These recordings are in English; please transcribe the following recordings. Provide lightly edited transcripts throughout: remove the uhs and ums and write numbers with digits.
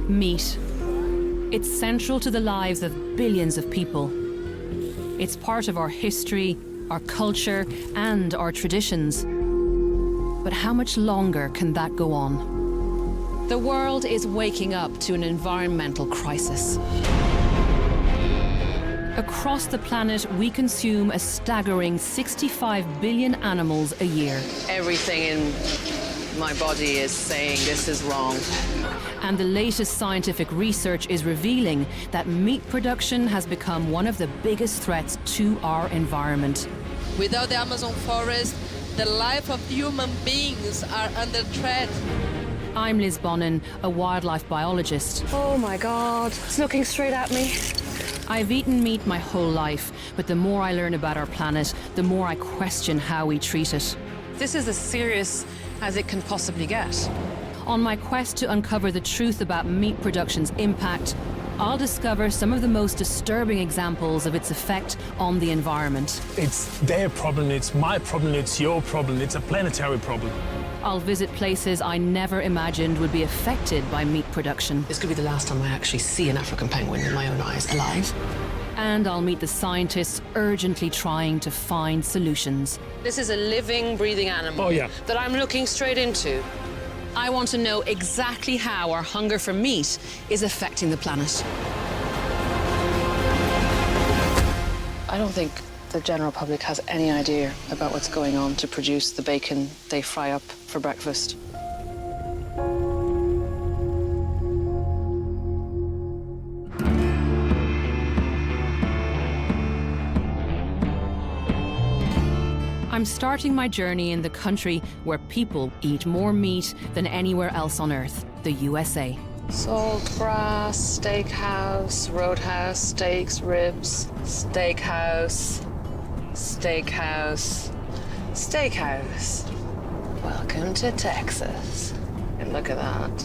Meat. It's central to the lives of billions of people. It's part of our history, our culture, and our traditions. But how much longer can that go on? The world is waking up to an environmental crisis. Across the planet, we consume a staggering 65 billion animals a year. Everything in my body is saying this is wrong. And the latest scientific research is revealing that meat production has become one of the biggest threats to our environment. Without the Amazon forest, the life of human beings are under threat. I'm Liz Bonin, a wildlife biologist. Oh my God, it's looking straight at me. I've eaten meat my whole life, but the more I learn about our planet, the more I question how we treat it. This is as serious as it can possibly get. On my quest to uncover the truth about meat production's impact, I'll discover some of the most disturbing examples of its effect on the environment. It's their problem, it's my problem, it's your problem, it's a planetary problem. I'll visit places I never imagined would be affected by meat production. This could be the last time I actually see an African penguin with my own eyes alive. And I'll meet the scientists urgently trying to find solutions. This is a living, breathing animal that I'm looking straight into. I want to know exactly how our hunger for meat is affecting the planet. I don't think the general public has any idea about what's going on to produce the bacon they fry up for breakfast. I'm starting my journey in the country where people eat more meat than anywhere else on Earth, the USA. Saltgrass, steakhouse, roadhouse, steaks, ribs, steakhouse, steakhouse, steakhouse. Welcome to Texas. And look at that.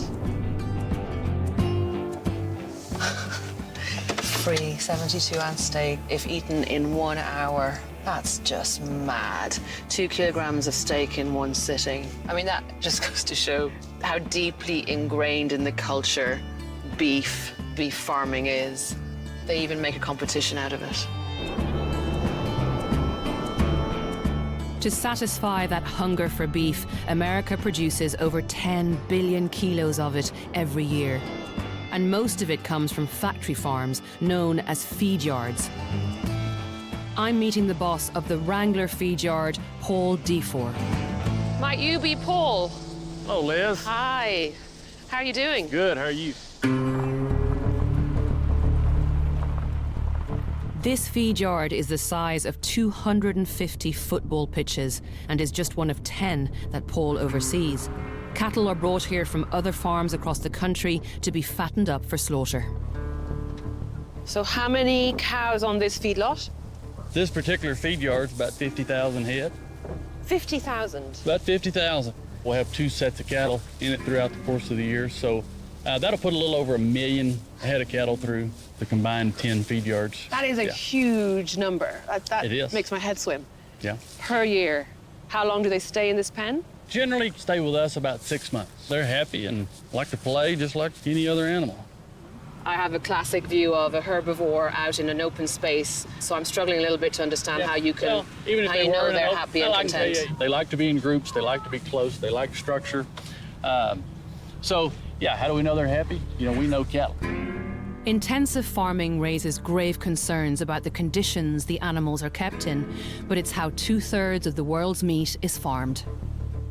Free 72-ounce steak if eaten in 1 hour. That's just mad. 2 kilograms of steak in one sitting. I mean, that just goes to show how deeply ingrained in the culture beef farming is. They even make a competition out of it. To satisfy that hunger for beef, America produces over 10 billion kilos of it every year. And most of it comes from factory farms known as feed yards. I'm meeting the boss of the Wrangler feed yard, Paul Defour. Might you be Paul? Hello, Liz. Hi. How are you doing? Good, how are you? This feed yard is the size of 250 football pitches and is just one of 10 that Paul oversees. Cattle are brought here from other farms across the country to be fattened up for slaughter. So how many cows on this feedlot? This particular feed yard's about 50,000 head. 50,000? About 50,000. We'll have 2 sets of cattle in it throughout the course of the year, so that'll put a little over 1 million head of cattle through the combined 10 feed yards. That is a huge number. That It is. makes my head swim. Yeah. Per year. How long do they stay in this pen? Generally stay with us about 6 months. They're happy and like to play just like any other animal. I have a classic view of a herbivore out in an open space, so I'm struggling a little bit to understand how you can, Well, even if how they you know were in they're an happy open- and I can tell content. you, they like to be in groups, they like to be close, they like structure. So, yeah, how do we know they're happy? You know, we know cattle. Intensive farming raises grave concerns about the conditions the animals are kept in, but it's how 2/3 of the world's meat is farmed.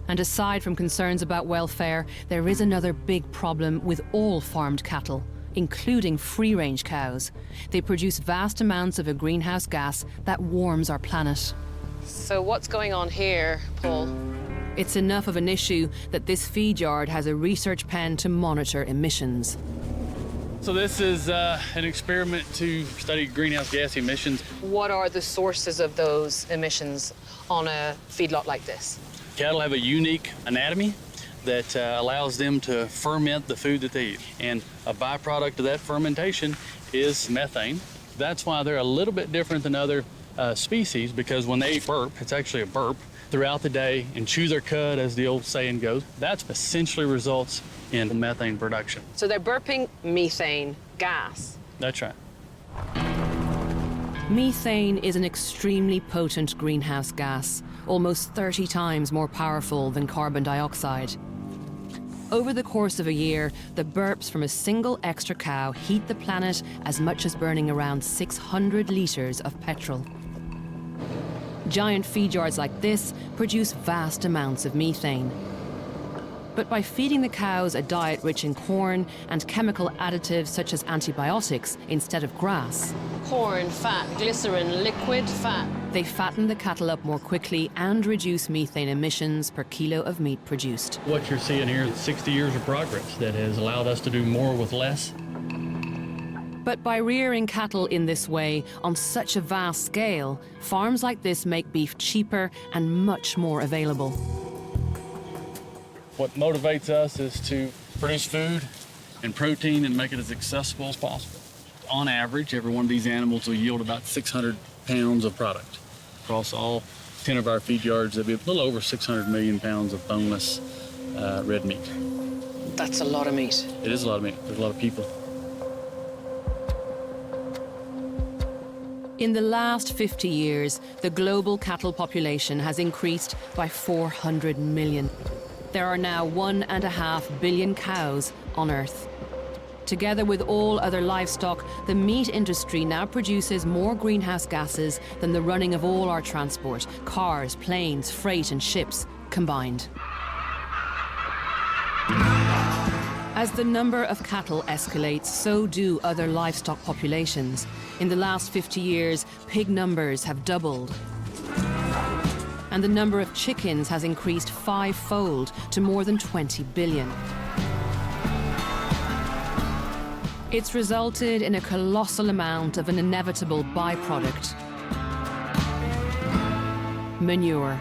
And aside from concerns about welfare, there is another big problem with all farmed cattle, including free-range cows. They produce vast amounts of a greenhouse gas that warms our planet. So what's going on here, Paul? It's enough of an issue that this feed yard has a research pen to monitor emissions. So this is an experiment to study greenhouse gas emissions. What are the sources of those emissions on a feedlot like this? Cattle have a unique anatomy that allows them to ferment the food that they eat. And a byproduct of that fermentation is methane. That's why they're a little bit different than other species, because when they burp, it's actually a burp, throughout the day and chew their cud, as the old saying goes. That essentially results in methane production. So they're burping methane gas. That's right. Methane is an extremely potent greenhouse gas, almost 30 times more powerful than carbon dioxide. Over the course of a year, the burps from a single extra cow heat the planet as much as burning around 600 litres of petrol. Giant feed yards like this produce vast amounts of methane. But by feeding the cows a diet rich in corn and chemical additives such as antibiotics instead of grass, Corn, fat, glycerin, liquid fat. they fatten the cattle up more quickly and reduce methane emissions per kilo of meat produced. What you're seeing here is 60 years of progress that has allowed us to do more with less. But by rearing cattle in this way on such a vast scale, farms like this make beef cheaper and much more available. What motivates us is to produce food and protein and make it as accessible as possible. On average, every one of these animals will yield about 600 pounds of product. Across all 10 of our feed yards, there'll be a little over 600 million pounds of boneless red meat. That's a lot of meat. It is a lot of meat. There's a lot of people. In the last 50 years, the global cattle population has increased by 400 million. There are now 1.5 billion cows on Earth. Together with all other livestock, the meat industry now produces more greenhouse gases than the running of all our transport, cars, planes, freight and ships combined. As the number of cattle escalates, so do other livestock populations. In the last 50 years, pig numbers have doubled. And the number of chickens has increased 5-fold to more than 20 billion. It's resulted in a colossal amount of an inevitable byproduct: manure.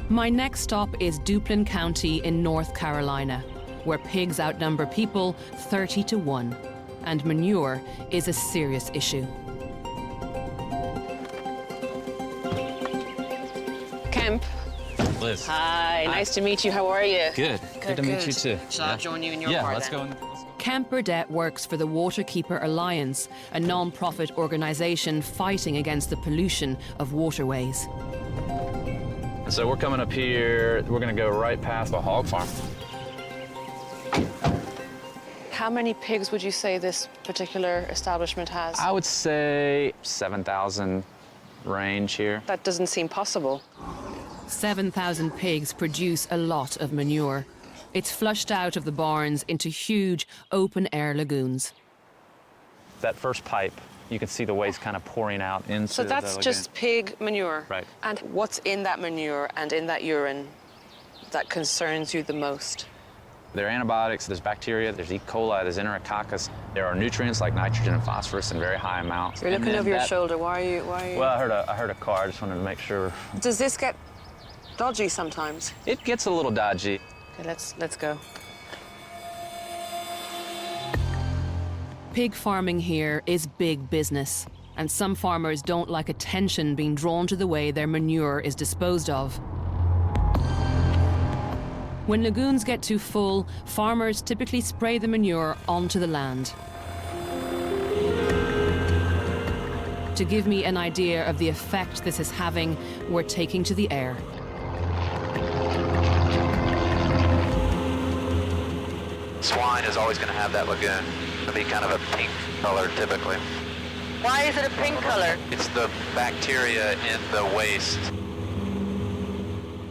My next stop is Duplin County in North Carolina, where pigs outnumber people 30-1, and manure is a serious issue. Kemp. Liz. Hi, nice to meet you. How are you? Good. Good to meet you too. Shall I join you in your Yeah, car let's then? go. Kemp Burdett works for the Waterkeeper Alliance, a non-profit organization fighting against the pollution of waterways. So we're coming up here. We're going to go right past the hog farm. How many pigs would you say this particular establishment has? I would say 7,000 range here. That doesn't seem possible. 7,000 pigs produce a lot of manure. It's flushed out of the barns into huge open-air lagoons. That first pipe, you can see the waste kind of pouring out into So that's the lagoon. just pig manure? Right. And what's in that manure and in that urine that concerns you the most? There are antibiotics, there's bacteria, there's E. coli, there's Enterococcus. There are nutrients like nitrogen and phosphorus in very high amounts. You're And looking then over your that- shoulder. Why are you? Well, I heard a car. I just wanted to make sure. Does this get dodgy sometimes? It gets a little dodgy. Okay, let's go. Pig farming here is big business, and some farmers don't like attention being drawn to the way their manure is disposed of. When lagoons get too full, farmers typically spray the manure onto the land. To give me an idea of the effect this is having, we're taking to the air. Swine is always going to have that lagoon. It'll be kind of a pink color typically. Why is it a pink color? It's the bacteria in the waste.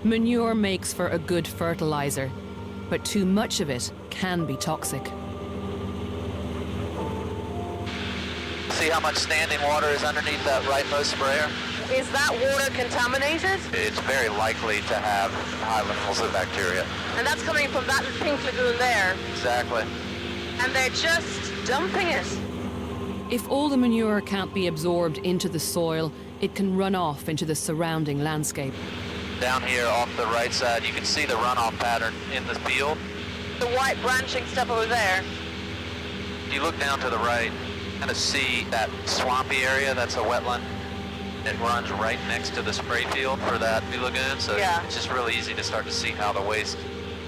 Manure makes for a good fertilizer, but too much of it can be toxic. See how much standing water is underneath that rightmost sprayer? Is that water contaminated? It's very likely to have high levels of bacteria. And that's coming from that pink lagoon there. Exactly. And they're just dumping it. If all the manure can't be absorbed into the soil, it can run off into the surrounding landscape. Down here off the right side, you can see the runoff pattern in the field. The white branching stuff over there. You look down to the right, kind of see that swampy area, that's a wetland. It runs right next to the spray field for that new lagoon, so Yeah. it's just really easy to start to see how the waste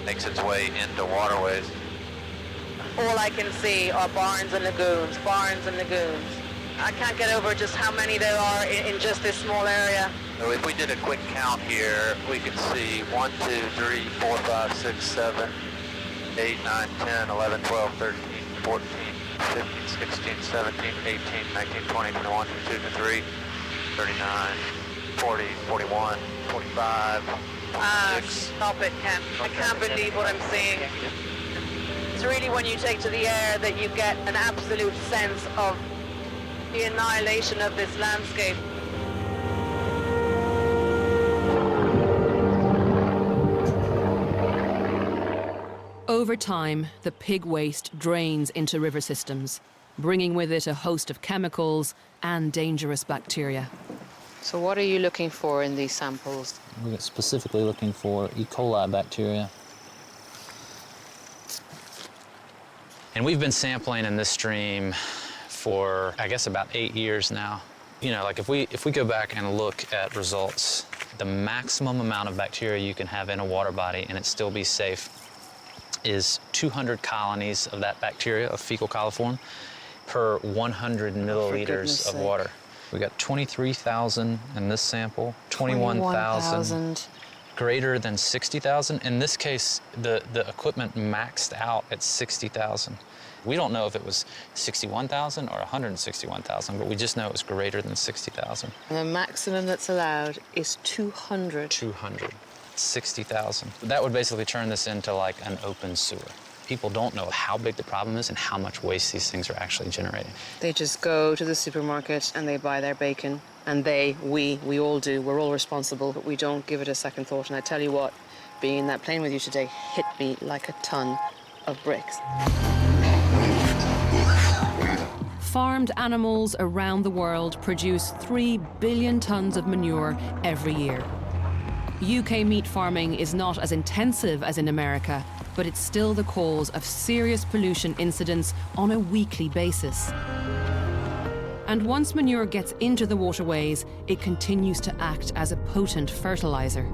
makes its way into waterways. All I can see are barns and lagoons, barns and lagoons. I can't get over just how many there are in just this small area. So if we did a quick count here, we could see 1, 2, 3, 4, 5, 6, 7, 8, 9, 10, 11, 12, 13, 14, 15, 16, 17, 18, 19, 20, 21, 22, 23, 39, 40, 41, 45, 46. Stop it, Ken. I can't believe what I'm seeing. It's really when you take to the air that you get an absolute sense of the annihilation of this landscape. Over time, the pig waste drains into river systems, bringing with it a host of chemicals and dangerous bacteria. So what are you looking for in these samples? We're specifically looking for E. coli bacteria. And we've been sampling in this stream for, I guess, about 8 years now. You know, like if we go back and look at results, the maximum amount of bacteria you can have in a water body and it still be safe is 200 colonies of that bacteria, of fecal coliform, per 100 milliliters of water. We got 23,000 in this sample, 21,000 greater than 60,000. In this case, the equipment maxed out at 60,000. We don't know if it was 61,000 or 161,000, but we just know it was greater than 60,000. The maximum that's allowed is 200. 200. 60,000. That would basically turn this into like an open sewer. People don't know how big the problem is and how much waste these things are actually generating. They just go to the supermarket and they buy their bacon. And we all do. We're all responsible, but we don't give it a second thought. And I tell you what, being in that plane with you today hit me like a ton of bricks. Farmed animals around the world produce 3 billion tons of manure every year. UK meat farming is not as intensive as in America, but it's still the cause of serious pollution incidents on a weekly basis. And once manure gets into the waterways, it continues to act as a potent fertilizer.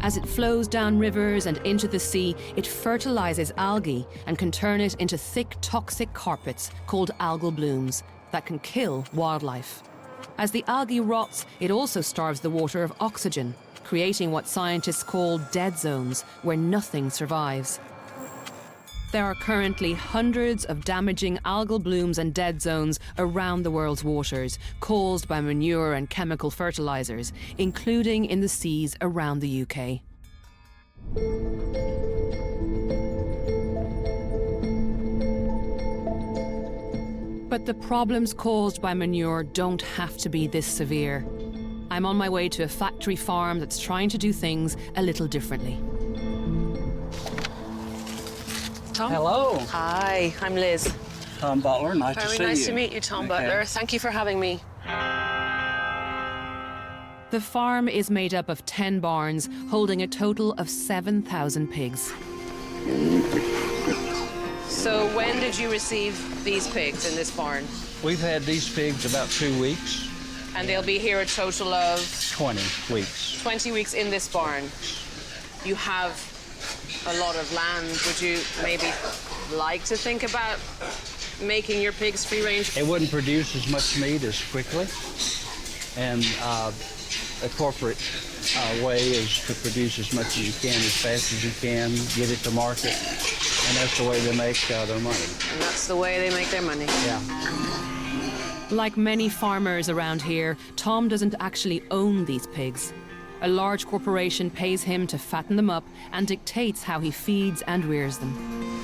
As it flows down rivers and into the sea, it fertilizes algae and can turn it into thick, toxic carpets called algal blooms that can kill wildlife. As the algae rots, it also starves the water of oxygen, creating what scientists call dead zones, where nothing survives. There are currently hundreds of damaging algal blooms and dead zones around the world's waters, caused by manure and chemical fertilizers, including in the seas around the UK. But the problems caused by manure don't have to be this severe. I'm on my way to a factory farm that's trying to do things a little differently. Tom? Hello, Hi, I'm Liz. Tom Butler. Nice to see you. Very nice to meet you, Tom Butler. Thank you for having me. The farm is made up of 10 barns, holding a total of 7,000 pigs. So when did you receive these pigs in this barn? We've had these pigs about 2 weeks, And they'll be here a total of 20 weeks. 20 weeks in this barn. You have a lot of land. Would you maybe like to think about making your pigs free range? It wouldn't produce as much meat as quickly, and a corporate way is to produce as much as you can, as fast as you can, get it to market, and that's the way they make their money. And that's the way they make their money. Yeah. Like many farmers around here, Tom doesn't actually own these pigs. A large corporation pays him to fatten them up and dictates how he feeds and rears them.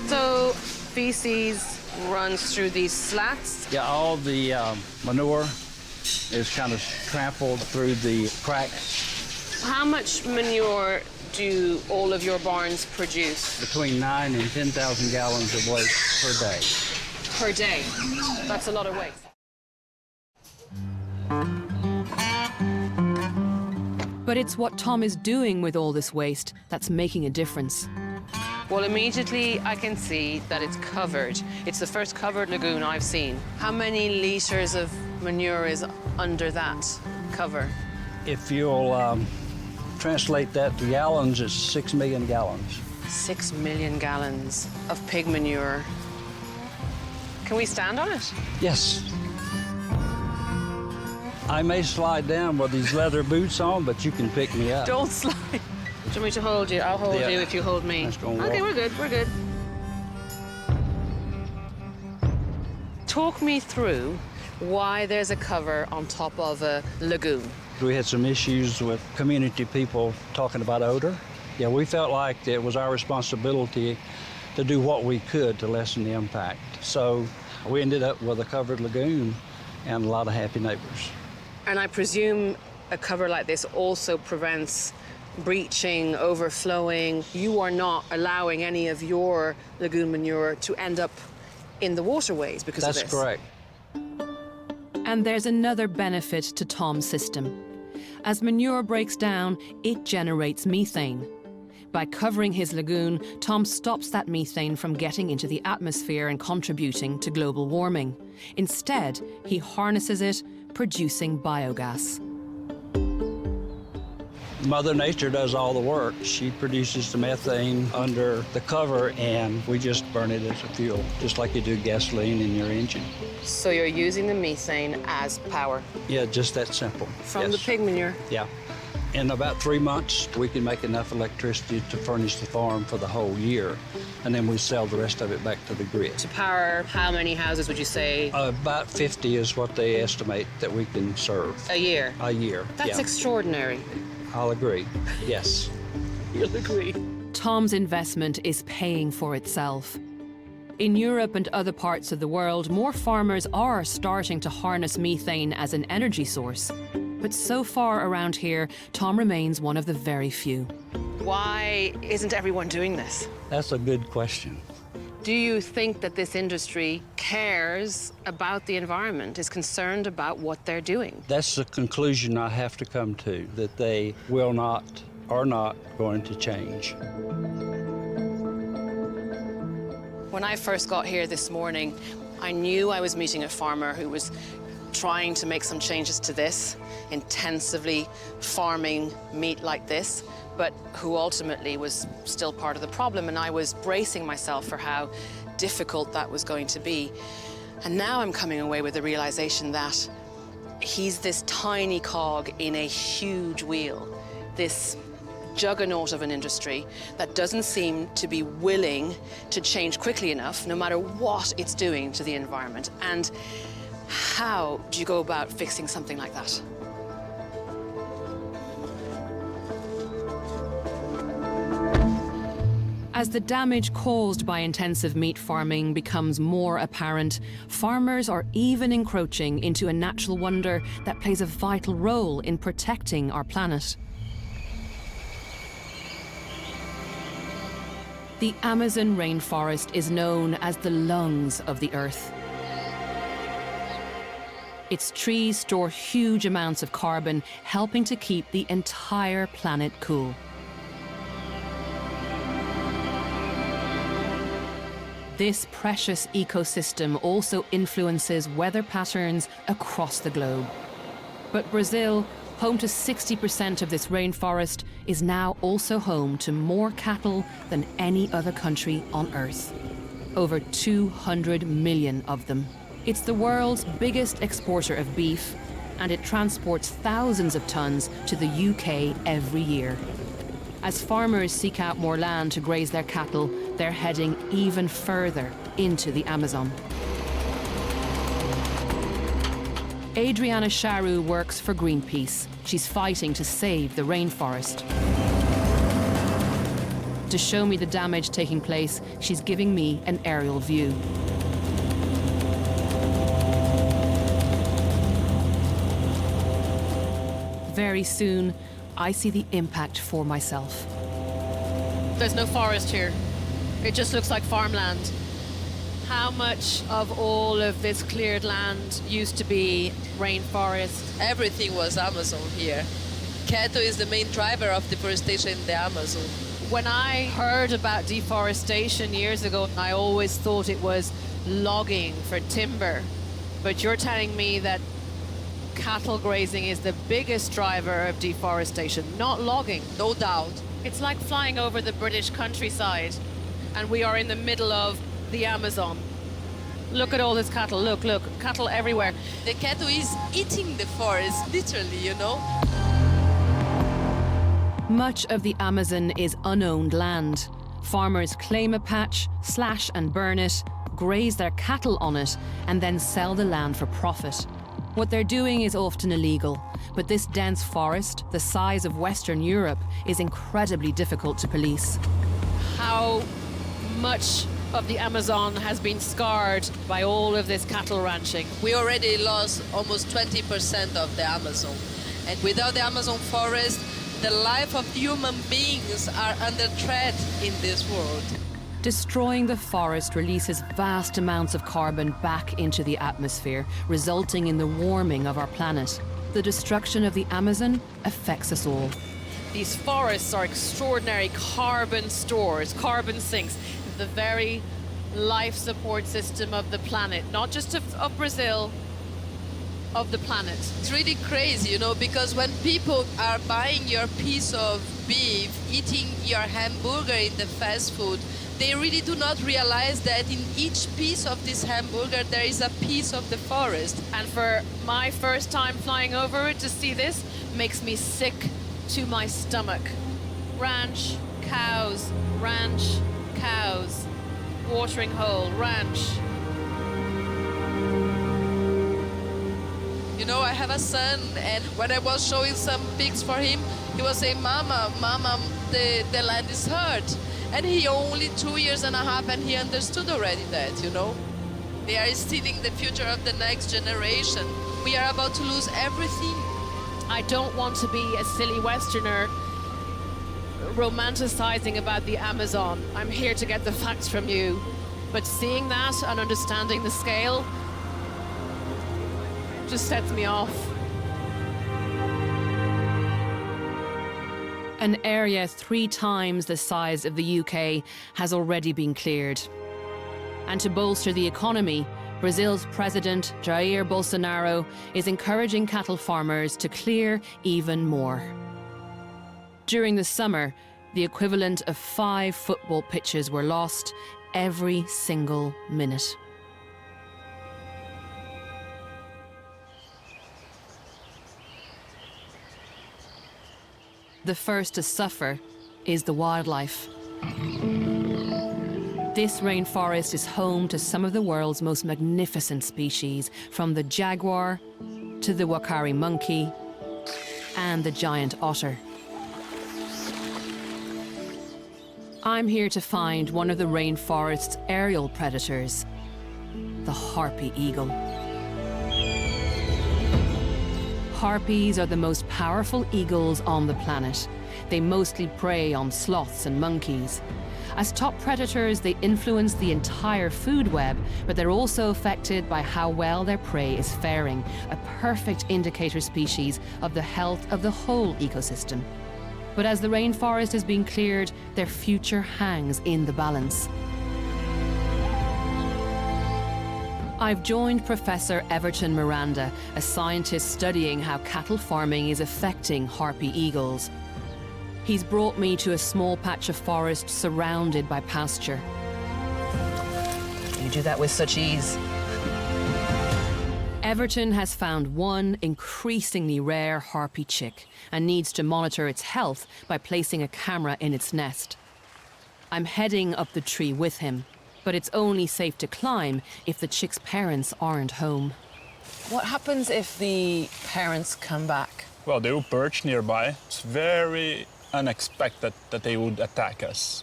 So feces runs through these slats. Yeah, all the manure is kind of trampled through the cracks. How much manure do all of your barns produce? Between 9 and 10,000 gallons of waste per day. Per day? That's a lot of waste. But it's what Tom is doing with all this waste that's making a difference. Well, immediately I can see that it's covered. It's the first covered lagoon I've seen. How many litres of manure is under that cover? If you'll translate that to gallons, it's 6 million gallons. 6 million gallons of pig manure. Can we stand on it? Yes. I may slide down with these leather boots on, but you can pick me up. Don't slide. Do you want me to hold you? I'll hold Yeah. you if you hold me. That's gonna Okay, work. we're good, we're good. Talk me through why there's a cover on top of a lagoon. We had some issues with community people talking about odor. Yeah, we felt like it was our responsibility to do what we could to lessen the impact. So we ended up with a covered lagoon and a lot of happy neighbors. And I presume a cover like this also prevents breaching, overflowing. You are not allowing any of your lagoon manure to end up in the waterways because of this. That's correct. And there's another benefit to Tom's system. As manure breaks down, it generates methane. By covering his lagoon, Tom stops that methane from getting into the atmosphere and contributing to global warming. Instead, he harnesses it, producing biogas. Mother Nature does all the work. She produces the methane under the cover, and we just burn it as a fuel, just like you do gasoline in your engine. So you're using the methane as power Yeah, just that simple. from the Yes. pig manure. Yeah. In about 3 months, we can make enough electricity to furnish the farm for the whole year, and then we sell the rest of it back to the grid. To power how many houses would you say About 50 is what they estimate that we can serve a year? a year. That's Yeah. extraordinary. I'll agree. Yes. You'll agree. Tom's investment is paying for itself. In Europe and other parts of the world, more farmers are starting to harness methane as an energy source. But so far around here, Tom remains one of the very few. Why isn't everyone doing this? That's a good question. Do you think that this industry cares about the environment, is concerned about what they're doing? That's the conclusion I have to come to, that they will not, are not going to change. When I first got here this morning, I knew I was meeting a farmer who was trying to make some changes to this, intensively farming meat like this, but who ultimately was still part of the problem, and I was bracing myself for how difficult that was going to be. And now I'm coming away with the realization that he's this tiny cog in a huge wheel, this juggernaut of an industry that doesn't seem to be willing to change quickly enough, no matter what it's doing to the environment. And how do you go about fixing something like that? As the damage caused by intensive meat farming becomes more apparent, farmers are even encroaching into a natural wonder that plays a vital role in protecting our planet. The Amazon rainforest is known as the lungs of the Earth. Its trees store huge amounts of carbon, helping to keep the entire planet cool. This precious ecosystem also influences weather patterns across the globe. But Brazil, home to 60% of this rainforest, is now also home to more cattle than any other country on Earth. Over 200 million of them. It's the world's biggest exporter of beef, and it transports thousands of tons to the UK every year. As farmers seek out more land to graze their cattle, they're heading even further into the Amazon. Adriana Charu works for Greenpeace. She's fighting to save the rainforest. To show me the damage taking place, she's giving me an aerial view. Very soon, I see the impact for myself. There's no forest here. It just looks like farmland. How much of all of this cleared land used to be rainforest? Everything was Amazon here. Cattle is the main driver of deforestation in the Amazon. When I heard about deforestation years ago, I always thought it was logging for timber. But you're telling me that cattle grazing is the biggest driver of deforestation, not logging. No doubt. It's like flying over the British countryside, and we are in the middle of the Amazon. Look at all this cattle. Look, cattle everywhere. The cattle is eating the forest, literally, you know. Much of the Amazon is unowned land. Farmers claim a patch, slash and burn it, graze their cattle on it, and then sell the land for profit. What they're doing is often illegal, but this dense forest, the size of Western Europe, is incredibly difficult to police. How much of the Amazon has been scarred by all of this cattle ranching? We already lost almost 20% of the Amazon. And without the Amazon forest, the life of human beings are under threat in this world. Destroying the forest releases vast amounts of carbon back into the atmosphere, resulting in the warming of our planet. The destruction of the Amazon affects us all. These forests are extraordinary carbon stores, carbon sinks, the very life support system of the planet, not just of Brazil, of the planet. It's really crazy, you know, because when people are buying your piece of beef, eating your hamburger in the fast food, they really do not realize that in each piece of this hamburger there is a piece of the forest. And for my first time flying over it to see this, makes me sick to my stomach. Ranch, cows, watering hole, ranch. You know, I have a son, and when I was showing some pics for him, he was saying, Mama, the land is hurt. And he only 2 years and a half, and he understood already that, you know. They are stealing the future of the next generation. We are about to lose everything. I don't want to be a silly Westerner romanticizing about the Amazon. I'm here to get the facts from you. But seeing that and understanding the scale just sets me off. An area 3 times the size of the UK has already been cleared. And to bolster the economy, Brazil's President Jair Bolsonaro is encouraging cattle farmers to clear even more. During the summer, the equivalent of 5 football pitches were lost every single minute. The first to suffer is the wildlife. This rainforest is home to some of the world's most magnificent species, from the jaguar to the wakari monkey and the giant otter. I'm here to find one of the rainforest's aerial predators, the harpy eagle. Harpies are the most powerful eagles on the planet. They mostly prey on sloths and monkeys. As top predators, they influence the entire food web, but they're also affected by how well their prey is faring, a perfect indicator species of the health of the whole ecosystem. But as the rainforest is being cleared, their future hangs in the balance. I've joined Professor Everton Miranda, a scientist studying how cattle farming is affecting harpy eagles. He's brought me to a small patch of forest surrounded by pasture. You do that with such ease. Everton has found one increasingly rare harpy chick and needs to monitor its health by placing a camera in its nest. I'm heading up the tree with him, but it's only safe to climb if the chick's parents aren't home. What happens if the parents come back? Well, they will perch nearby. It's very unexpected that they would attack us.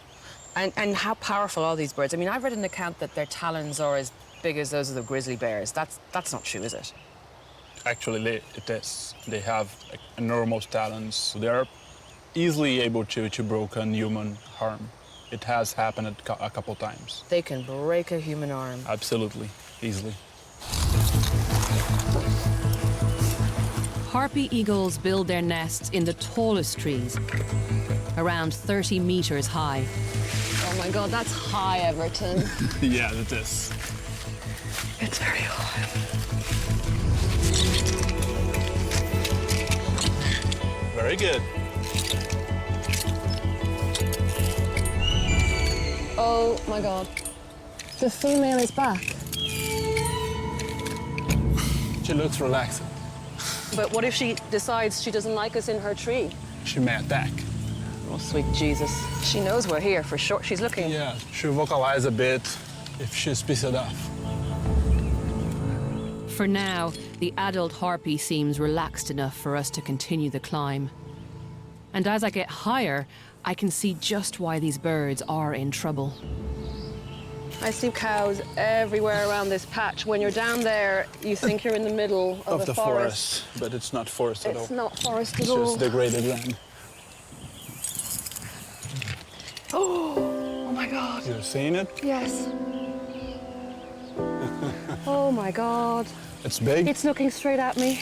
And how powerful are these birds? I mean, I've read an account that their talons are as big as those of the grizzly bears. That's not true, is it? Actually, it is. They have enormous talons. They are easily able to broken human harm. It has happened a couple times. They can break a human arm. Absolutely, easily. Harpy eagles build their nests in the tallest trees, around 30 meters high. Oh my God, that's high, Everton. Yeah, it is. It's very high. Very good. Oh my God. The female is back. She looks relaxed. But what if she decides she doesn't like us in her tree? She may attack. Oh, sweet Jesus. She knows we're here for sure. She's looking. Yeah, she'll vocalize a bit if she's pissed off. For now, the adult harpy seems relaxed enough for us to continue the climb. And as I get higher, I can see just why these birds are in trouble. I see cows everywhere around this patch. When you're down there, you think you're in the middle of the a forest. but it's not forest at all. It's not forest at It's all. just degraded land. Oh my God. You've seen it? Yes. Oh my God. It's big. It's looking straight at me.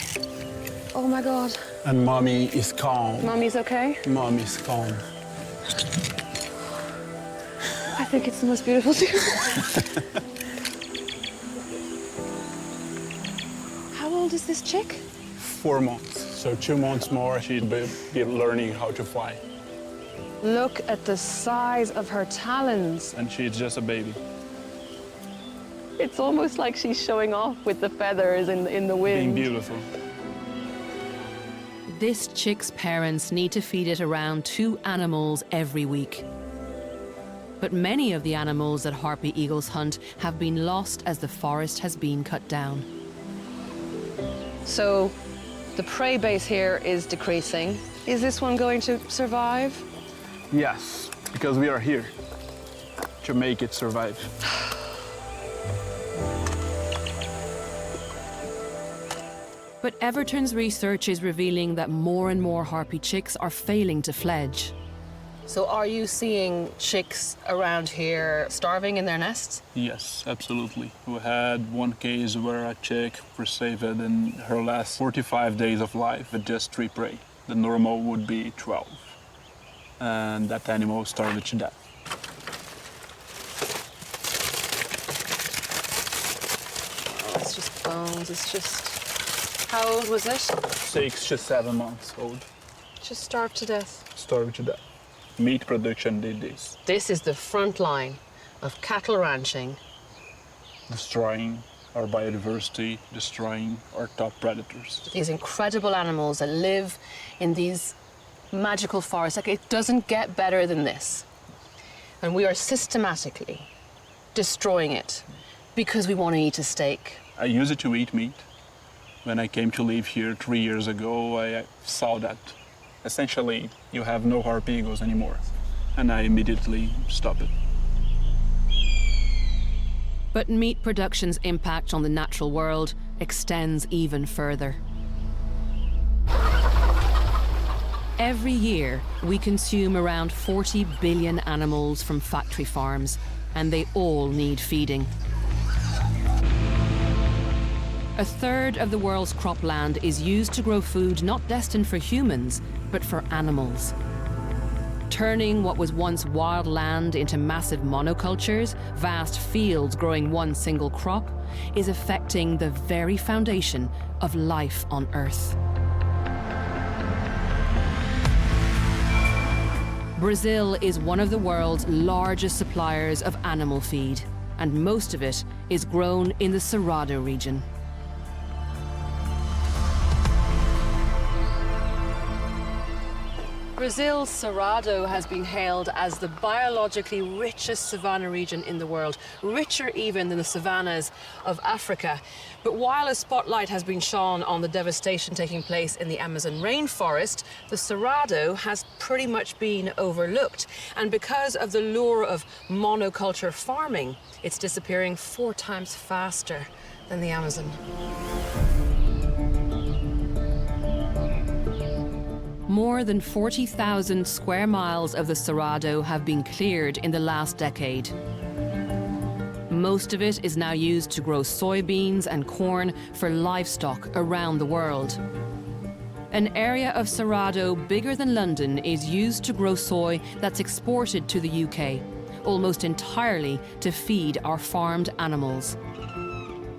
Oh my God. And mommy is calm. Mommy's okay? Mommy's calm. I think it's the most beautiful thing. How old is this chick? 4 months. So 2 months more, she'd be learning how to fly. Look at the size of her talons. And she's just a baby. It's almost like she's showing off with the feathers in the wind. Being beautiful. This chick's parents need to feed it around 2 animals every week. But many of the animals that harpy eagles hunt have been lost as the forest has been cut down. So the prey base here is decreasing. Is this one going to survive? Yes, because we are here to make it survive. But Everton's research is revealing that more and more harpy chicks are failing to fledge. So are you seeing chicks around here starving in their nests? Yes, absolutely. We had one case where a chick was saved in her last 45 days of life with just 3 prey. The normal would be 12. And that animal starved to death. Oh, it's just bones, it's just... How old was it? 6 to 7 months old. Just starved to death. Starved to death. Meat production did this. This is the front line of cattle ranching. Destroying our biodiversity, destroying our top predators. These incredible animals that live in these magical forests. Like, it doesn't get better than this. And we are systematically destroying it because we want to eat a steak. I used to eat meat. When I came to live here 3 years ago, I saw that essentially you have no harpy eagles anymore. And I immediately stopped it. But meat production's impact on the natural world extends even further. Every year, we consume around 40 billion animals from factory farms, and they all need feeding. A third of the world's cropland is used to grow food not destined for humans, but for animals. Turning what was once wild land into massive monocultures, vast fields growing one single crop, is affecting the very foundation of life on Earth. Brazil is one of the world's largest suppliers of animal feed, and most of it is grown in the Cerrado region. Brazil's Cerrado has been hailed as the biologically richest savanna region in the world, richer even than the savannas of Africa. But while a spotlight has been shone on the devastation taking place in the Amazon rainforest, the Cerrado has pretty much been overlooked. And because of the lure of monoculture farming, it's disappearing 4 times faster than the Amazon. More than 40,000 square miles of the Cerrado have been cleared in the last decade. Most of it is now used to grow soybeans and corn for livestock around the world. An area of Cerrado bigger than London is used to grow soy that's exported to the UK, almost entirely to feed our farmed animals.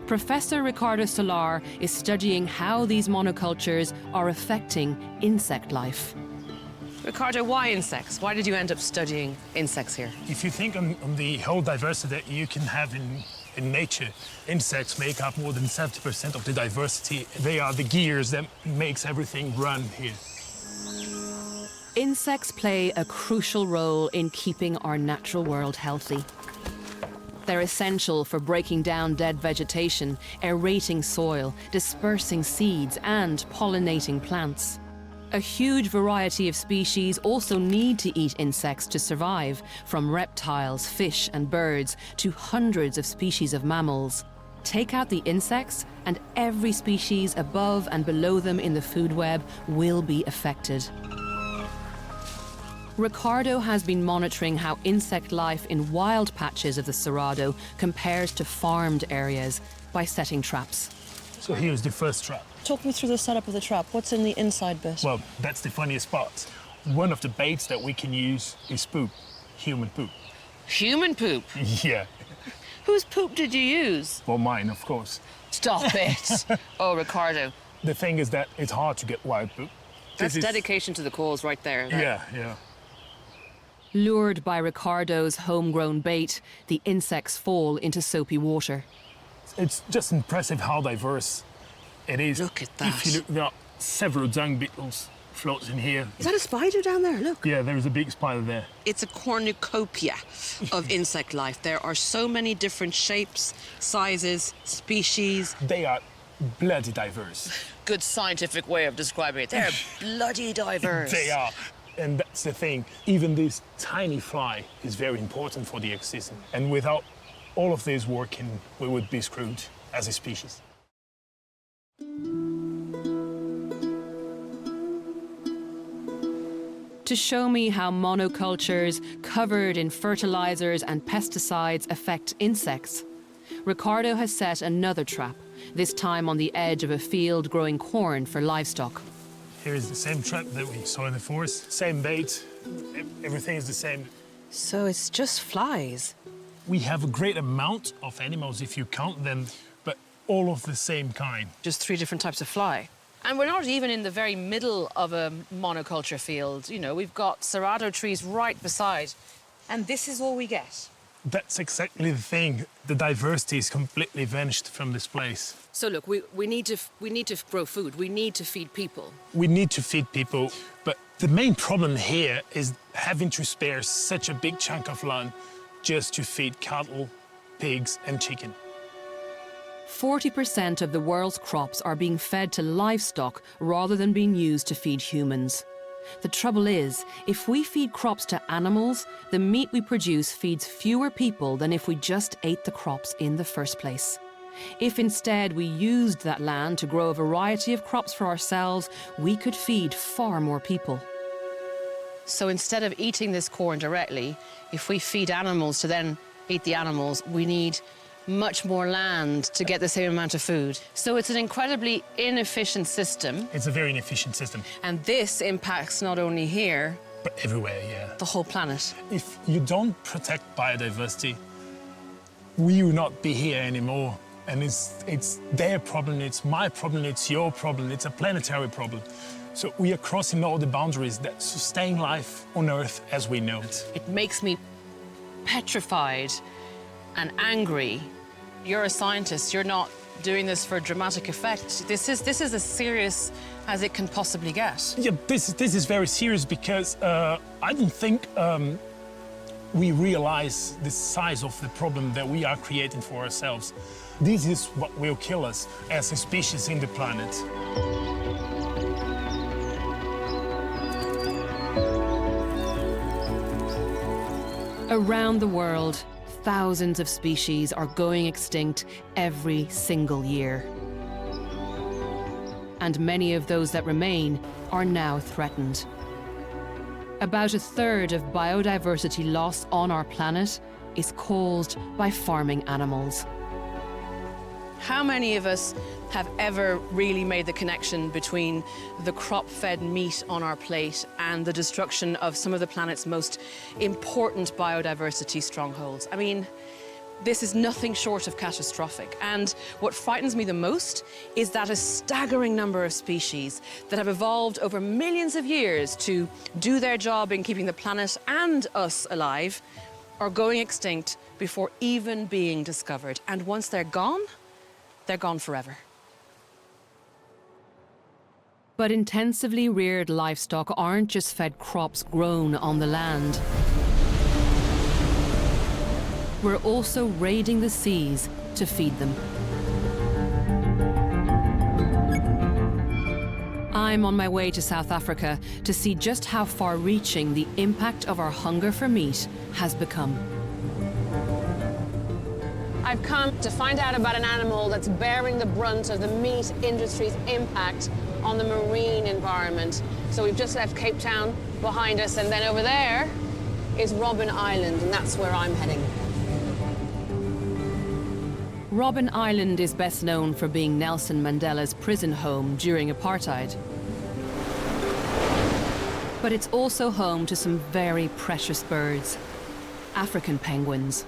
Professor Ricardo Solar is studying how these monocultures are affecting insect life. Ricardo, why insects? Why did you end up studying insects here? If you think on the whole diversity that you can have in nature, insects make up more than 70% of the diversity. They are the gears that makes everything run here. Insects play a crucial role in keeping our natural world healthy. They're essential for breaking down dead vegetation, aerating soil, dispersing seeds, and pollinating plants. A huge variety of species also need to eat insects to survive, from reptiles, fish, and birds to hundreds of species of mammals. Take out the insects, and every species above and below them in the food web will be affected. Ricardo has been monitoring how insect life in wild patches of the Cerrado compares to farmed areas by setting traps. So here's the first trap. Talk me through the setup of the trap. What's in the inside bit? Well, that's the funniest part. One of the baits that we can use is poop, human poop. Human poop? Yeah, Whose poop did you use? well, mine, of course. Stop it. Oh, Ricardo. The thing is that it's hard to get wild poop. That's This is- dedication to the cause right there. Yeah. Lured by Ricardo's homegrown bait, the insects fall into soapy water. It's just impressive how diverse it is. Look at If you that. look, there are several dung beetles floating here. Is that a spider down there? Look. Yeah, there is a big spider there. It's a cornucopia of insect life. There are so many different shapes, sizes, species. They are bloody diverse. Good scientific way of describing it. They're bloody diverse. They are. And that's the thing. Even this tiny fly is very important for the ecosystem. And without all of this working, we would be screwed as a species. To show me how monocultures covered in fertilizers and pesticides affect insects, Ricardo has set another trap, this time on the edge of a field growing corn for livestock. Here is the same trap that we saw in the forest, same bait, everything is the same. So it's just flies. We have a great amount of animals if you count them, but all of the same kind. Just 3 different types of fly. And we're not even in the very middle of a monoculture field. You know, we've got Cerrado trees right beside, and this is all we get. That's exactly the thing. The diversity is completely vanished from this place. So look, we need to grow food. We need to feed people. We need to feed people, but the main problem here is having to spare such a big chunk of land just to feed cattle, pigs, and chicken. 40% of the world's crops are being fed to livestock rather than being used to feed humans. The trouble is, if we feed crops to animals, the meat we produce feeds fewer people than if we just ate the crops in the first place. If instead we used that land to grow a variety of crops for ourselves, we could feed far more people. So instead of eating this corn directly, if we feed animals to then eat the animals, we need much more land to get the same amount of food. So it's an incredibly inefficient system. It's a very inefficient system, And this impacts not only here, but everywhere, yeah. the whole planet. If you don't protect biodiversity, we will not be here anymore. And it's their problem, it's my problem, it's your problem, it's a planetary problem. So we are crossing all the boundaries that sustain life on Earth as we know it. It makes me petrified and angry. You're a scientist, you're not doing this for dramatic effect. This is as serious as it can possibly get. Yeah, this is very serious because I don't think we realize the size of the problem that we are creating for ourselves. This is what will kill us as a species in the planet. Around the world, thousands of species are going extinct every single year. And many of those that remain are now threatened. About a third of biodiversity loss on our planet is caused by farming animals. How many of us have ever really made the connection between the crop-fed meat on our plate and the destruction of some of the planet's most important biodiversity strongholds. I mean, this is nothing short of catastrophic. And what frightens me the most is that a staggering number of species that have evolved over millions of years to do their job in keeping the planet and us alive are going extinct before even being discovered. And once they're gone forever. But intensively reared livestock aren't just fed crops grown on the land. We're also raiding the seas to feed them. I'm on my way to South Africa to see just how far-reaching the impact of our hunger for meat has become. I've come to find out about an animal that's bearing the brunt of the meat industry's impact on the marine environment. So we've just left Cape Town behind us, and then over there is Robben Island, and that's where I'm heading. Robben Island is best known for being Nelson Mandela's prison home during apartheid. But it's also home to some very precious birds, African penguins.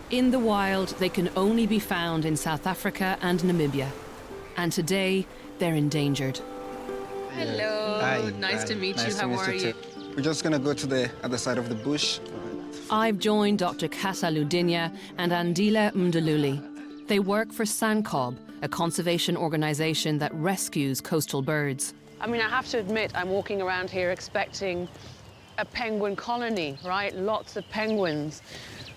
In the wild, they can only be found in South Africa and Namibia. And today, they're endangered. Hello, Hi. nice to meet you. Nice How to meet are you? too. We're just gonna go to the other side of the bush. I've joined Dr. Kata Ludinya and Andile Mdaluli. They work for SANCOB, a conservation organization that rescues coastal birds. I mean, I have to admit, I'm walking around here expecting a penguin colony, right? Lots of penguins,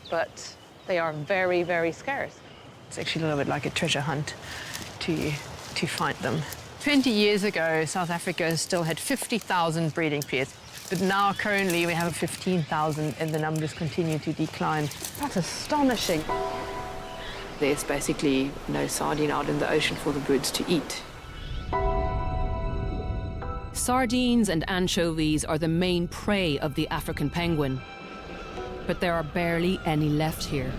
but they are very, very scarce. It's actually a little bit like a treasure hunt to find them. 20 years ago, South Africa still had 50,000 breeding pairs, but now currently we have 15,000 and the numbers continue to decline. That's astonishing. There's basically no sardine out in the ocean for the birds to eat. Sardines and anchovies are the main prey of the African penguin. But there are barely any left here.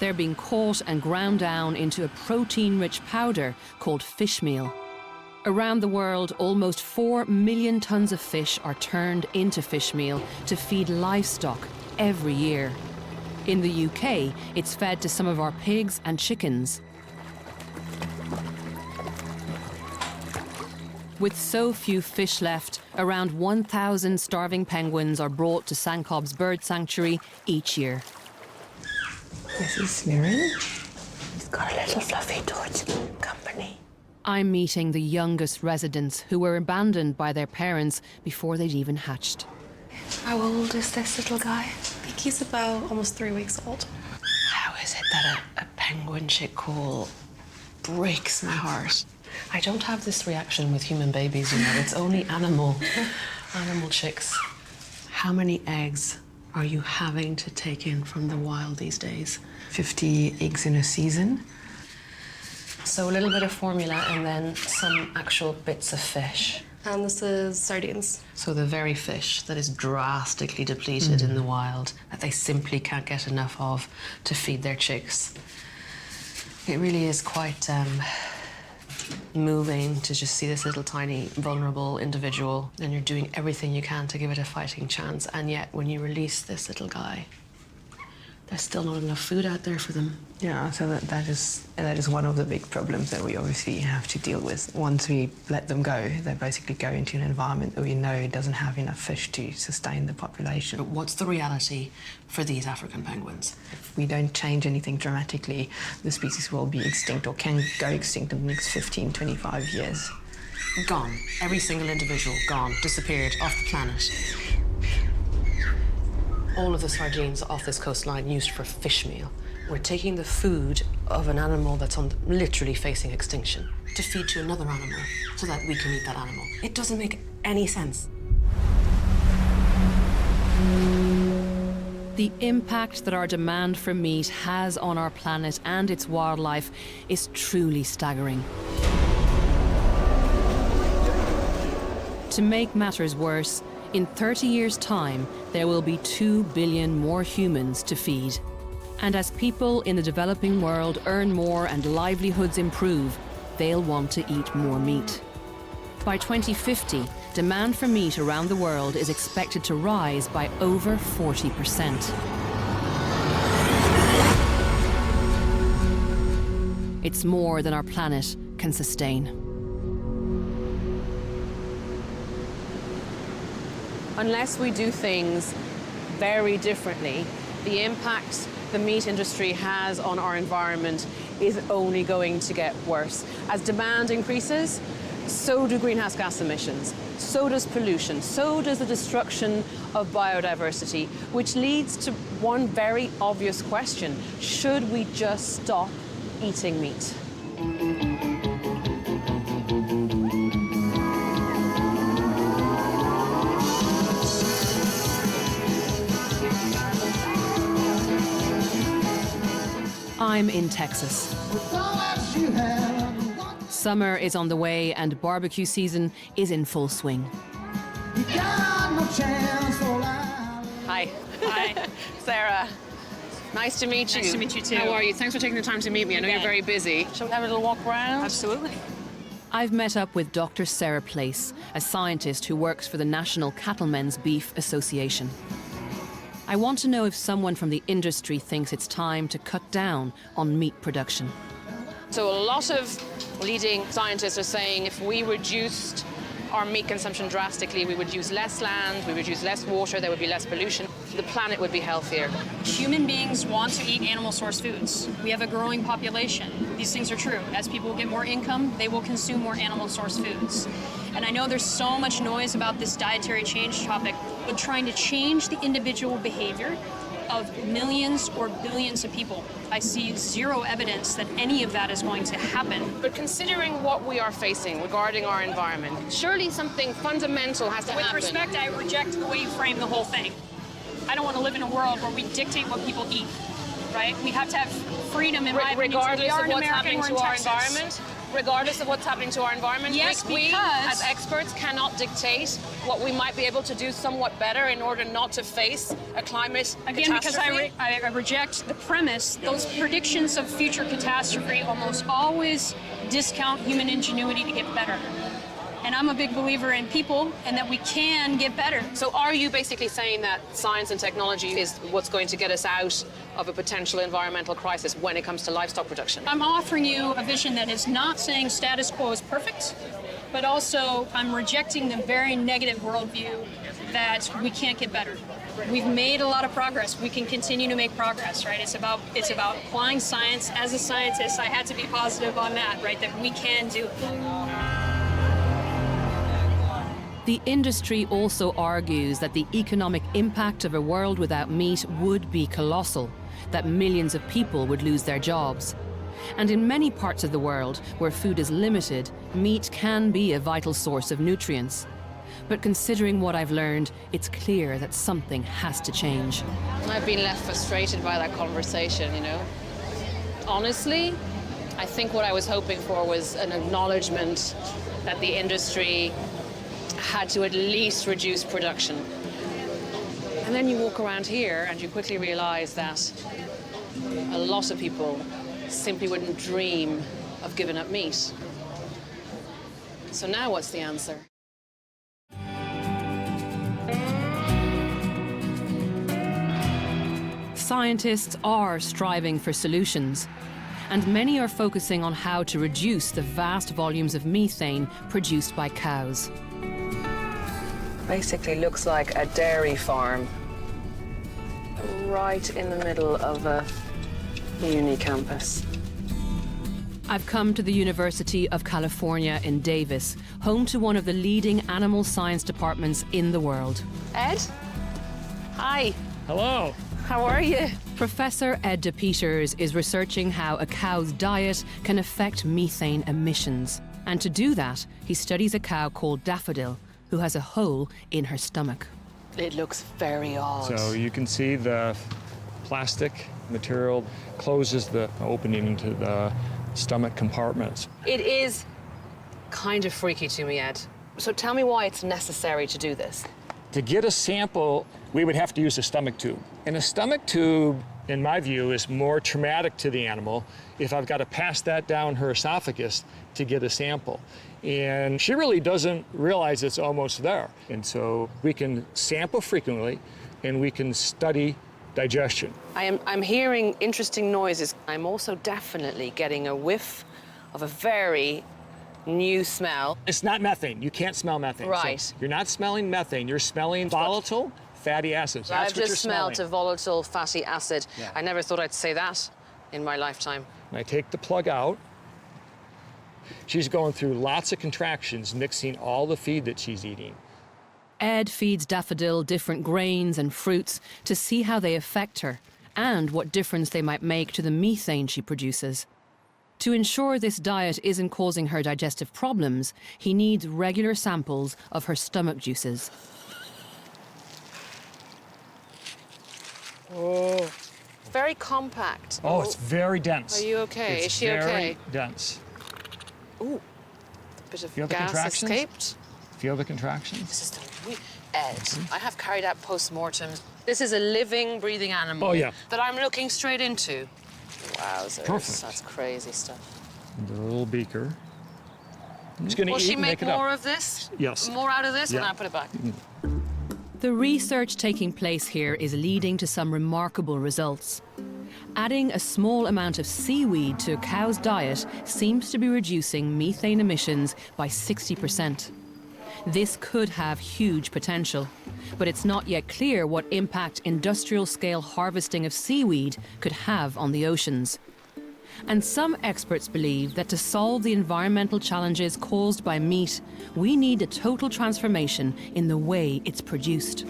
They're being caught and ground down into a protein-rich powder called fish meal. Around the world, almost 4 million tons of fish are turned into fish meal to feed livestock every year. In the UK, it's fed to some of our pigs and chickens. With so few fish left, around 1,000 starving penguins are brought to SANCOB's bird sanctuary each year. This is Manure. He's got a little fluffy towards company. I'm meeting the youngest residents who were abandoned by their parents before they'd even hatched. How old is this little guy? I think he's about almost 3 weeks old. How is it that a penguin chick call breaks my heart? I don't have this reaction with human babies, you know. It's only animal chicks. How many eggs are you having to take in from the wild these days? 50 eggs in a season. So a little bit of formula and then some actual bits of fish. And this is sardines. So the very fish that is drastically depleted in the wild, that they simply can't get enough of to feed their chicks. It really is quite moving to just see this little tiny vulnerable individual, and you're doing everything you can to give it a fighting chance, and yet when you release this little guy, there's still not enough food out there for them. Yeah, so that is one of the big problems that we obviously have to deal with. Once we let them go, they basically go into an environment that we know doesn't have enough fish to sustain the population. But what's the reality for these African penguins? If we don't change anything dramatically, the species will be extinct or can go extinct in the next 15, 25 years. Gone. Every single individual gone, disappeared off the planet. All of the sardines off this coastline used for fish meal. We're taking the food of an animal that's literally facing extinction to feed to another animal so that we can eat that animal. It doesn't make any sense. The impact that our demand for meat has on our planet and its wildlife is truly staggering. To make matters worse, in 30 years' time, there will be 2 billion more humans to feed. And as people in the developing world earn more and livelihoods improve, they'll want to eat more meat. By 2050, demand for meat around the world is expected to rise by over 40%. It's more than our planet can sustain. Unless we do things very differently, the impact the meat industry has on our environment is only going to get worse. As demand increases, so do greenhouse gas emissions, so does pollution, so does the destruction of biodiversity, which leads to one very obvious question: should we just stop eating meat? I'm in Texas. Summer is on the way and barbecue season is in full swing. Hi. Hi. Sarah. Nice to meet you. Nice to meet you too. How are you? Thanks for taking the time to meet me. I know you're very busy. Shall we have a little walk around? Absolutely. I've met up with Dr. Sarah Place, a scientist who works for the National Cattlemen's Beef Association. I want to know if someone from the industry thinks it's time to cut down on meat production. So a lot of leading scientists are saying if we reduced our meat consumption drastically, we would use less land, we would use less water, there would be less pollution, the planet would be healthier. Human beings want to eat animal source foods. We have a growing population. These things are true. As people get more income, they will consume more animal source foods. And I know there's so much noise about this dietary change topic, but trying to change the individual behavior of millions or billions of people, I see zero evidence that any of that is going to happen. But considering what we are facing regarding our environment, surely something fundamental has to happen. With respect, I reject the way you frame the whole thing. I don't want to live in a world where we dictate what people eat, right? We have to have freedom in my opinion. Regardless of what's happening to our environment? Regardless of what's happening to our environment, yes, we as experts cannot dictate what we might be able to do somewhat better in order not to face a climate catastrophe. Because I reject the premise. Those predictions of future catastrophe almost always discount human ingenuity to get better. And I'm a big believer in people and that we can get better. So are you basically saying that science and technology is what's going to get us out of a potential environmental crisis when it comes to livestock production? I'm offering you a vision that is not saying status quo is perfect, but also I'm rejecting the very negative worldview that we can't get better. We've made a lot of progress. We can continue to make progress, right? It's about applying science. As a scientist, I had to be positive on that, right? That we can do it. The industry also argues that the economic impact of a world without meat would be colossal, that millions of people would lose their jobs. And in many parts of the world where food is limited, meat can be a vital source of nutrients. But considering what I've learned, it's clear that something has to change. I've been left frustrated by that conversation, you know. Honestly, I think what I was hoping for was an acknowledgement that the industry had to at least reduce production. And then you walk around here and you quickly realize that a lot of people simply wouldn't dream of giving up meat. So now what's the answer? Scientists are striving for solutions, and many are focusing on how to reduce the vast volumes of methane produced by cows. Basically looks like a dairy farm right in the middle of a uni campus. I've come to the University of California in Davis, home to one of the leading animal science departments in the world. Ed? Hi. Hello. How are you? Professor Ed De Peters is researching how a cow's diet can affect methane emissions. And to do that, he studies a cow called Daffodil, who has a hole in her stomach. It looks very odd. So you can see the plastic material closes the opening into the stomach compartments. It is kind of freaky to me, Ed. So tell me why it's necessary to do this. To get a sample, we would have to use a stomach tube. And a stomach tube in my view, is more traumatic to the animal if I've got to pass that down her esophagus to get a sample. And she really doesn't realize it's almost there. And so we can sample frequently and we can study digestion. I'm hearing interesting noises. I'm also definitely getting a whiff of a very new smell. It's not methane. You can't smell methane. Right. So you're not smelling methane. You're smelling volatile fatty acids. That's I've what you're just smelled a smelling. volatile fatty acid. Yeah. I never thought I'd say that in my lifetime. And I take the plug out. She's going through lots of contractions, mixing all the feed that she's eating. Ed feeds Daffodil different grains and fruits to see how they affect her and what difference they might make to the methane she produces. To ensure this diet isn't causing her digestive problems, he needs regular samples of her stomach juices. Oh, very compact. Oh, it's very dense. Are you okay? It's Is she very okay? dense. Ooh, a bit of Feel the gas contractions? escaped. Feel the contractions? This is the Ed, I have carried out post-mortems. This is a living, breathing animal Oh, yeah. that I'm looking straight into. Wowzers, Perfect. that's crazy stuff. The little beaker. She's going to Will eat she and make make it more up. of this? Yes. More out of this? Yeah. And I put it back. The research taking place here is leading to some remarkable results. Adding a small amount of seaweed to a cow's diet seems to be reducing methane emissions by 60%. This could have huge potential, but it's not yet clear what impact industrial-scale harvesting of seaweed could have on the oceans. And some experts believe that to solve the environmental challenges caused by meat, we need a total transformation in the way it's produced.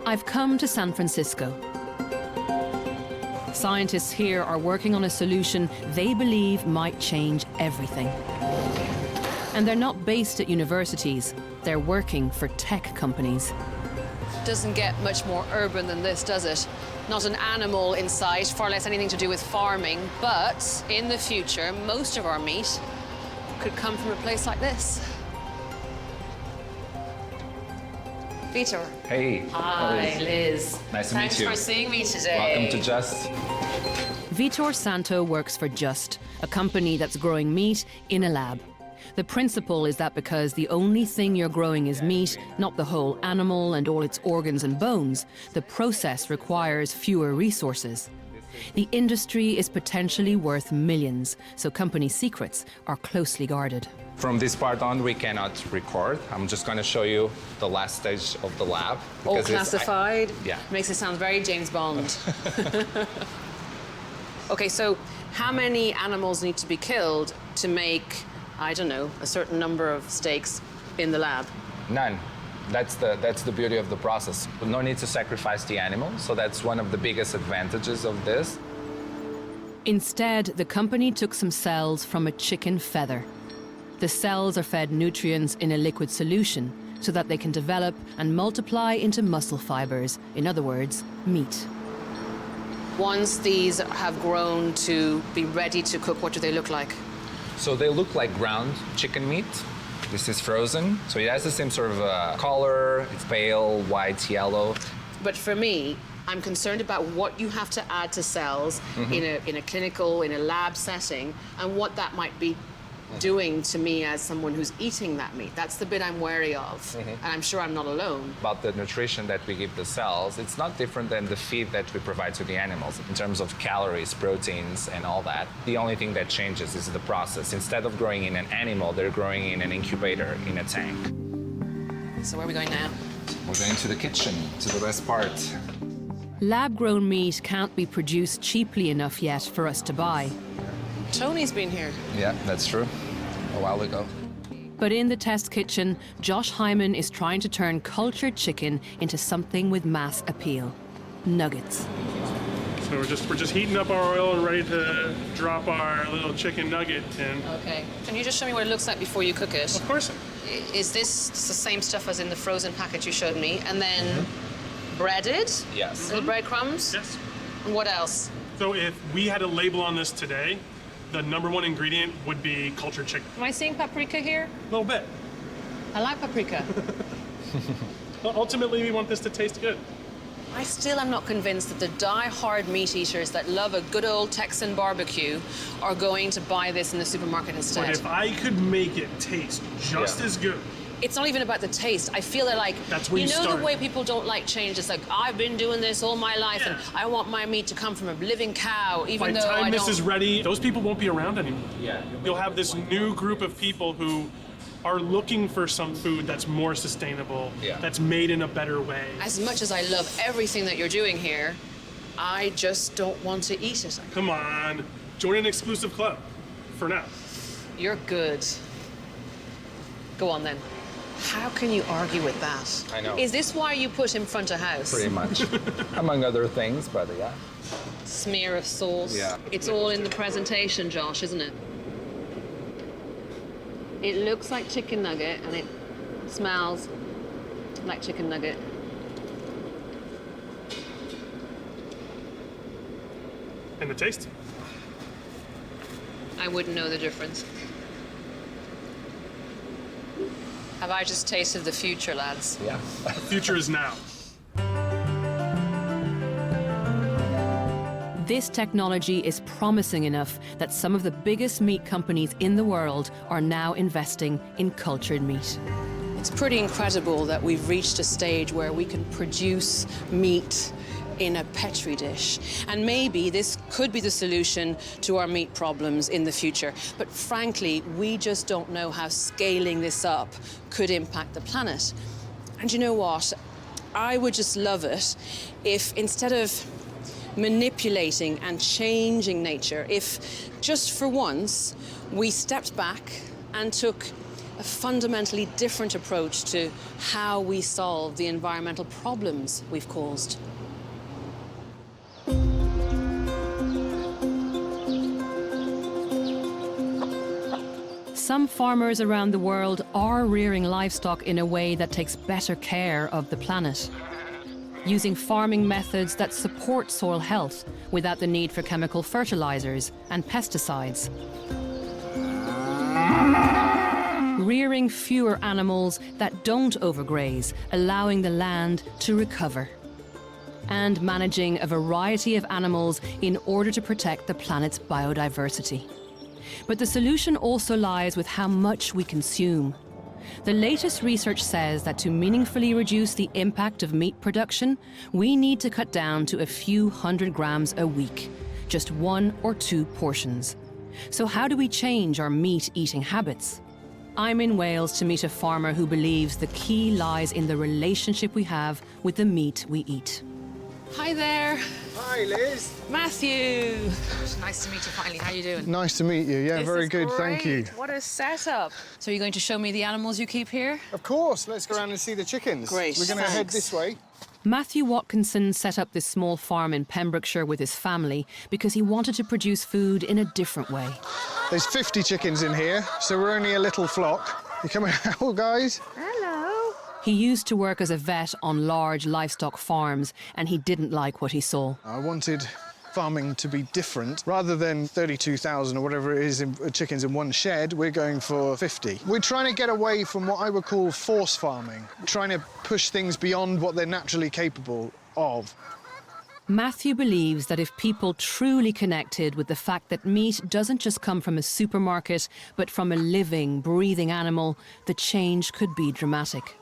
I've come to San Francisco. Scientists here are working on a solution they believe might change everything. And they're not based at universities. They're working for tech companies. Doesn't get much more urban than this, does it? Not an animal in sight, far less anything to do with farming, but in the future, most of our meat could come from a place like this. Vitor. Hey. Hi, Liz. Nice to meet you. Thanks for seeing me today. Welcome to Just. Vitor Santo works for Just, a company that's growing meat in a lab. The principle is that because the only thing you're growing is meat, not the whole animal and all its organs and bones, the process requires fewer resources. The industry is potentially worth millions, so company secrets are closely guarded. From this part on, we cannot record. I'm just going to show you the last stage of the lab. All because classified? Yeah. Makes it sound very James Bond. Okay, so how many animals need to be killed to make, I don't know, a certain number of steaks in the lab? None. That's the beauty of the process. No need to sacrifice the animal, so that's one of the biggest advantages of this. Instead, the company took some cells from a chicken feather. The cells are fed nutrients in a liquid solution so that they can develop and multiply into muscle fibers, in other words, meat. Once these have grown to be ready to cook, what do they look like? So they look like ground chicken meat. This is frozen, so it has the same sort of color. It's pale, white, yellow. But for me, I'm concerned about what you have to add to cells in a clinical, in a lab setting, and what that might be doing to me as someone who's eating that meat. That's the bit I'm wary of, and I'm sure I'm not alone. About the nutrition that we give the cells, it's not different than the feed that we provide to the animals in terms of calories, proteins, and all that. The only thing that changes is the process. Instead of growing in an animal, they're growing in an incubator in a tank. So where are we going now? We're going to the kitchen, to the best part. Lab-grown meat can't be produced cheaply enough yet for us to buy. Tony's been here. Yeah, that's true. A while ago. But in the test kitchen, Josh Hyman is trying to turn cultured chicken into something with mass appeal. Nuggets. So we're just heating up our oil and ready to drop our little chicken nugget in. Okay. Can you just show me what it looks like before you cook it? Of course. Is this the same stuff as in the frozen packet you showed me? And then breaded? Yes. Little breadcrumbs? Yes. And what else? So if we had a label on this today, the #1 ingredient would be cultured chicken. Am I seeing paprika here? A little bit. I like paprika. Ultimately, we want this to taste good. I still am not convinced that the die-hard meat eaters that love a good old Texan barbecue are going to buy this in the supermarket instead. But if I could make it taste just as good. It's not even about the taste. I feel that, like, That's where you you know start. the way people don't like change. It's like, I've been doing this all my life, and I want my meat to come from a living cow, even By the though time I this don't. is ready, those people won't be around anymore. Yeah. You'll have this new group of people who are looking for some food that's more sustainable, that's made in a better way. As much as I love everything that you're doing here, I just don't want to eat it. Come on, join an exclusive club for now. You're good. Go on then. How can you argue with that? I know. Is this why you put him front of house? Pretty much. Among other things, but yeah. Smear of sauce. Yeah. It's all in the presentation, Josh, isn't it? It looks like chicken nugget and it smells like chicken nugget. And the taste? I wouldn't know the difference. Have I just tasted the future, lads? Yeah. The future is now. This technology is promising enough that some of the biggest meat companies in the world are now investing in cultured meat. It's pretty incredible that we've reached a stage where we can produce meat in a Petri dish. And maybe this could be the solution to our meat problems in the future. But frankly, we just don't know how scaling this up could impact the planet. And you know what? I would just love it if instead of manipulating and changing nature, if just for once we stepped back and took a fundamentally different approach to how we solve the environmental problems we've caused. Some farmers around the world are rearing livestock in a way that takes better care of the planet, using farming methods that support soil health without the need for chemical fertilizers and pesticides. Rearing fewer animals that don't overgraze, allowing the land to recover. And managing a variety of animals in order to protect the planet's biodiversity. But the solution also lies with how much we consume. The latest research says that to meaningfully reduce the impact of meat production, we need to cut down to a few hundred grams a week, just 1 or 2 portions. So how do we change our meat-eating habits? I'm in Wales to meet a farmer who believes the key lies in the relationship we have with the meat we eat. Hi there. Hi, Liz. Matthew. Nice to meet you finally. How are you doing? Nice to meet you. Yeah, This very is good. Thank you. great. What a setup. So you're going to show me the animals you keep here? Of course. Let's go around and see the chickens. Great, We're going to head thanks. this way. Matthew Watkinson set up this small farm in Pembrokeshire with his family because he wanted to produce food in a different way. There's 50 chickens in here, so we're only a little flock. You coming out, guys? He used to work as a vet on large livestock farms, and he didn't like what he saw. I wanted farming to be different. Rather than 32,000 or whatever it is in chickens in one shed, we're going for 50. We're trying to get away from what I would call force farming, trying to push things beyond what they're naturally capable of. Matthew believes that if people truly connected with the fact that meat doesn't just come from a supermarket, but from a living, breathing animal, the change could be dramatic.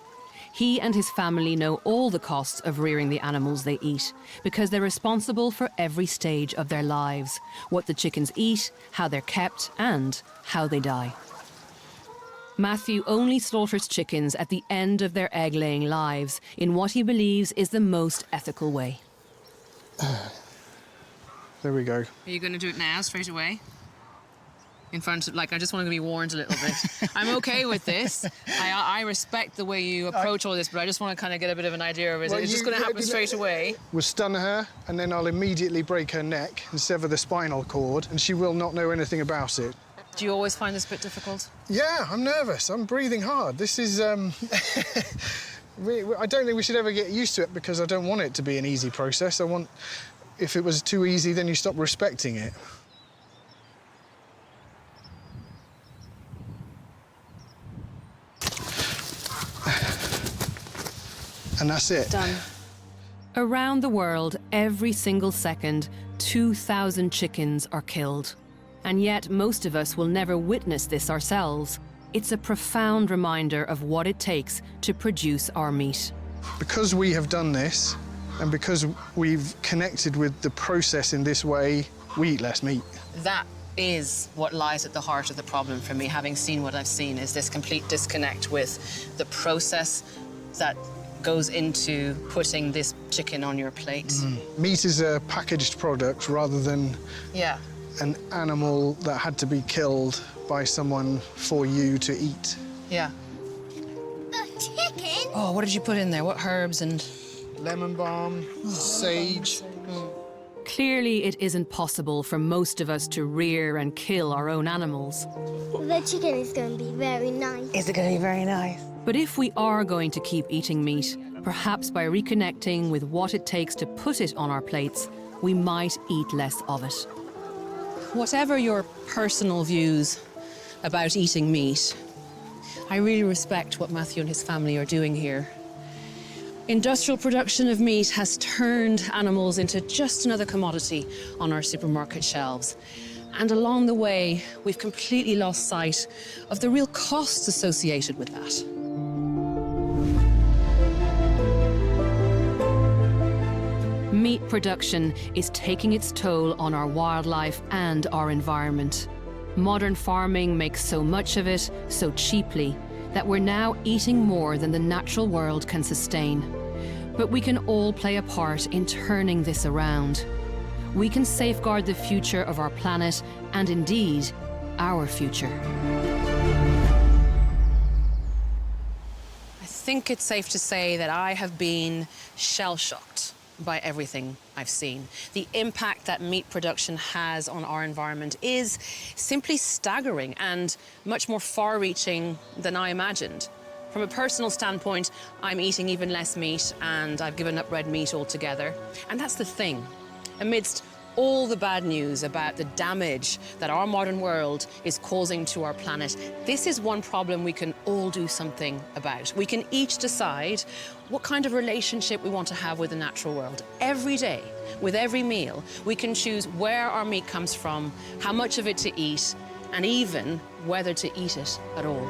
He and his family know all the costs of rearing the animals they eat because they're responsible for every stage of their lives, what the chickens eat, how they're kept, and how they die. Matthew only slaughters chickens at the end of their egg-laying lives in what he believes is the most ethical way. There we go. Are you going to do it now, straight away? In front of, like, I just want to be warned a little bit. I'm okay with this. I respect the way you approach all this, but I just want to kind of get a bit of an idea of it. Well, It's just going to happen straight away. We'll stun her, and then I'll immediately break her neck and sever the spinal cord, and she will not know anything about it. Do you always find this a bit difficult? Yeah, I'm nervous. I'm breathing hard. This is, I don't think we should ever get used to it because I don't want it to be an easy process. If it was too easy, then you stop respecting it. And that's it. Done. Around the world, every single second, 2,000 chickens are killed. And yet, most of us will never witness this ourselves. It's a profound reminder of what it takes to produce our meat. Because we have done this, and because we've connected with the process in this way, we eat less meat. That is what lies at the heart of the problem for me, having seen what I've seen, is this complete disconnect with the process that goes into putting this chicken on your plate. Meat is a packaged product rather than Yeah. an animal that had to be killed by someone for you to eat. Yeah. A chicken? Oh, what did you put in there? What herbs and... Lemon balm, sage. Clearly, it isn't possible for most of us to rear and kill our own animals. The chicken is going to be very nice. Is it going to be very nice? But if we are going to keep eating meat, perhaps by reconnecting with what it takes to put it on our plates, we might eat less of it. Whatever your personal views about eating meat, I really respect what Matthew and his family are doing here. Industrial production of meat has turned animals into just another commodity on our supermarket shelves. And along the way, we've completely lost sight of the real costs associated with that. Meat production is taking its toll on our wildlife and our environment. Modern farming makes so much of it so cheaply that we're now eating more than the natural world can sustain. But we can all play a part in turning this around. We can safeguard the future of our planet and indeed, our future. I think it's safe to say that I have been shell-shocked by everything I've seen. The impact that meat production has on our environment is simply staggering and much more far-reaching than I imagined. From a personal standpoint, I'm eating even less meat and I've given up red meat altogether. And that's the thing. Amidst all the bad news about the damage that our modern world is causing to our planet, this is one problem we can all do something about. We can each decide what kind of relationship we want to have with the natural world. Every day, with every meal, we can choose where our meat comes from, how much of it to eat, and even whether to eat it at all.